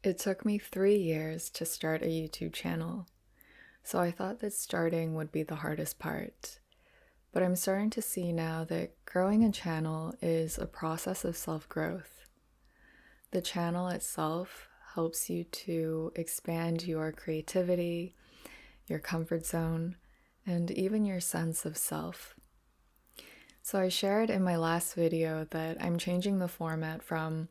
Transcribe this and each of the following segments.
It took me 3 years to start a YouTube channel, so I thought that starting would be the hardest part. But I'm starting to see now that growing a channel is a process of self-growth. The channel itself helps you to expand your creativity, your comfort zone, and even your sense of self. So I shared in my last video that I'm changing the format from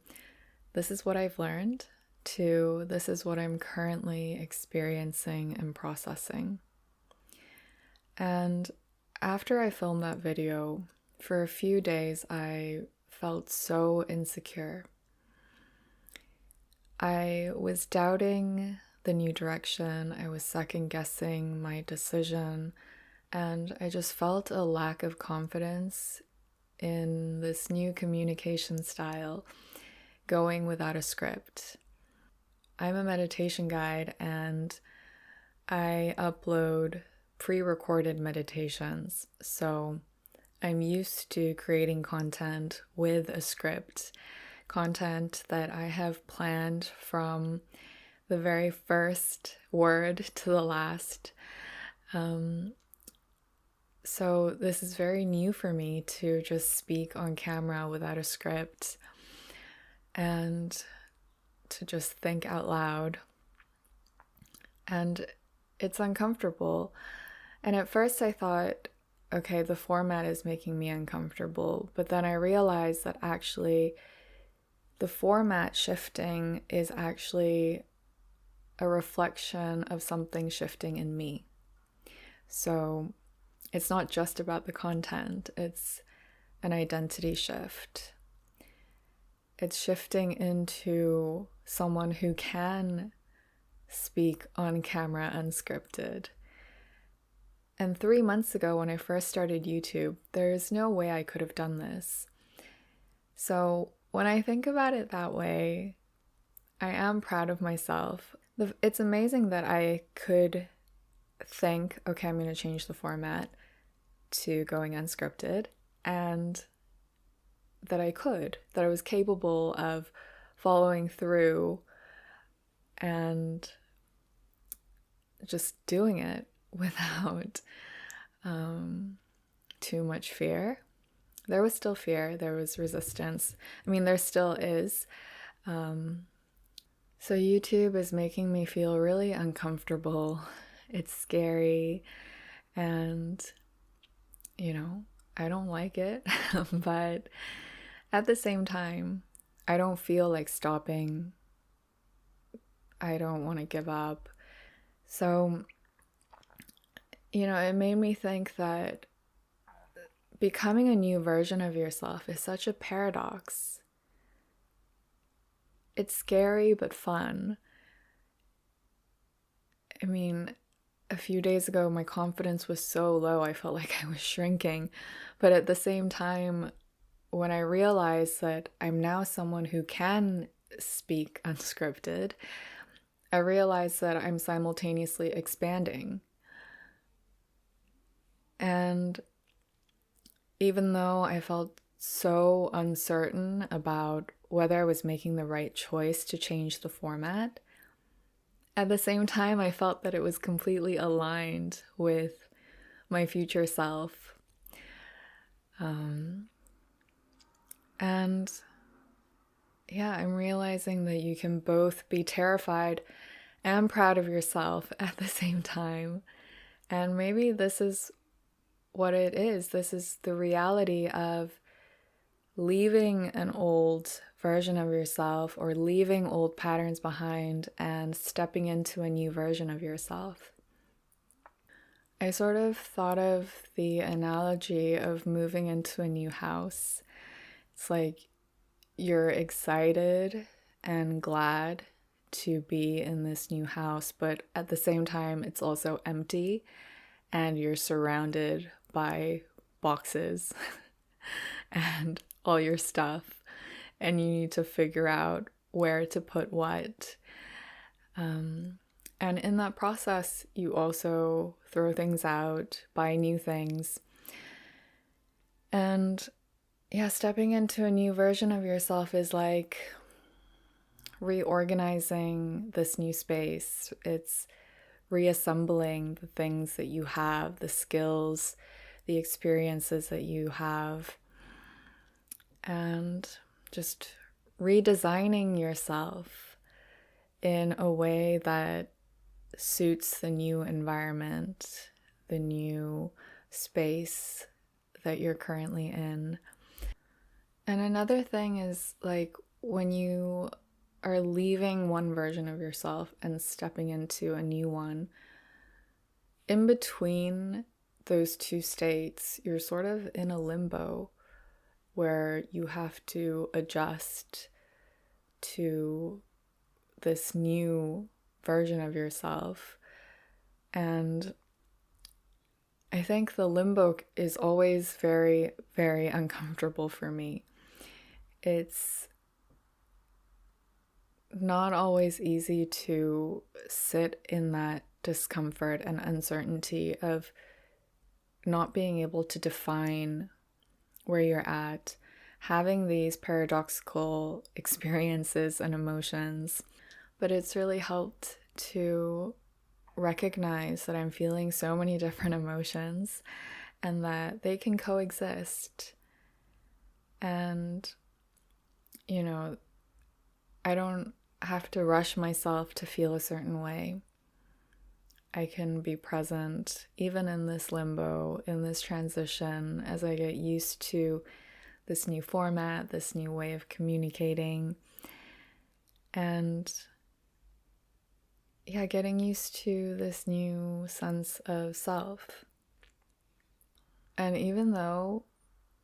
this is what I've learned to this is what I'm currently experiencing and processing. And after I filmed that video, for a few days I felt so insecure. I was doubting the new direction, I was second guessing my decision, and I just felt a lack of confidence in this new communication style, going without a script. I'm a meditation guide and I upload pre-recorded meditations, so I'm used to creating content with a script, content that I have planned from the very first word to the last. So this is very new for me to just speak on camera without a script and to just think out loud. And it's uncomfortable. And at first I thought, okay, the format is making me uncomfortable. But then I realized that actually the format shifting is actually a reflection of something shifting in me. So it's not just about the content, it's an identity shift. It's shifting into someone who can speak on camera unscripted. And 3 months ago, when I first started YouTube, there's no way I could have done this. So when I think about it that way, I am proud of myself. It's amazing that I could think, okay, I'm going to change the format to going unscripted, and that I was capable of following through and just doing it without too much fear. There was still fear, there was resistance. I mean, there still is. So YouTube is making me feel really uncomfortable. It's scary, and I don't like it, but at the same time, I don't feel like stopping. I don't want to give up. So, it made me think that becoming a new version of yourself is such a paradox. It's scary but fun. I mean, a few days ago, my confidence was so low, I felt like I was shrinking. But at the same time, when I realized that I'm now someone who can speak unscripted, I realized that I'm simultaneously expanding. And even though I felt so uncertain about whether I was making the right choice to change the format, at the same time, I felt that it was completely aligned with my future self. And yeah, I'm realizing that you can both be terrified and proud of yourself at the same time. And maybe this is what it is. This is the reality of leaving an old version of yourself or leaving old patterns behind and stepping into a new version of yourself. I sort of thought of the analogy of moving into a new house. It's like you're excited and glad to be in this new house, but at the same time, it's also empty and you're surrounded by boxes and all your stuff, and you need to figure out where to put what. And in that process, you also throw things out, buy new things. And yeah, stepping into a new version of yourself is like reorganizing this new space. It's reassembling the things that you have, the skills, the experiences that you have, and just redesigning yourself in a way that suits the new environment, the new space that you're currently in. And another thing is, like, when you are leaving one version of yourself and stepping into a new one, in between those two states, you're sort of in a limbo where you have to adjust to this new version of yourself. And I think the limbo is always very, very uncomfortable for me. It's not always easy to sit in that discomfort and uncertainty of not being able to define where you're at, having these paradoxical experiences and emotions. But it's really helped to recognize that I'm feeling so many different emotions and that they can coexist. And, you know, I don't have to rush myself to feel a certain way. I can be present even in this limbo, in this transition, as I get used to this new format, this new way of communicating, and getting used to this new sense of self. And even though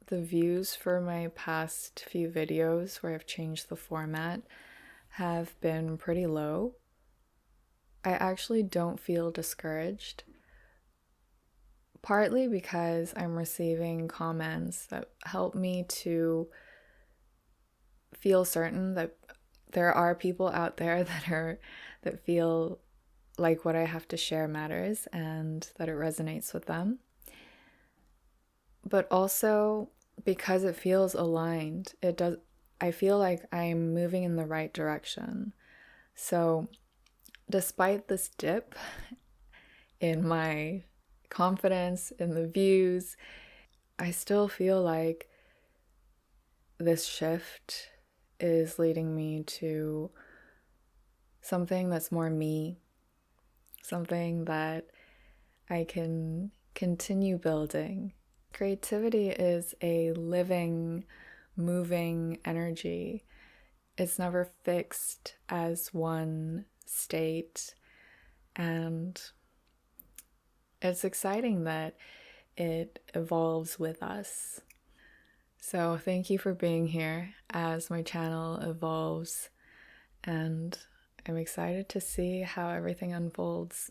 the views for my past few videos where I've changed the format have been pretty low, I actually don't feel discouraged. Partly because I'm receiving comments that help me to feel certain that there are people out there that feel like what I have to share matters and that it resonates with them. But also because it feels aligned, I feel like I'm moving in the right direction. So despite this dip in my confidence, in the views, I still feel like this shift is leading me to something that's more me, something that I can continue building. Creativity is a living, moving energy. It's never fixed as one state, and it's exciting that it evolves with us. So thank you for being here as my channel evolves, and I'm excited to see how everything unfolds.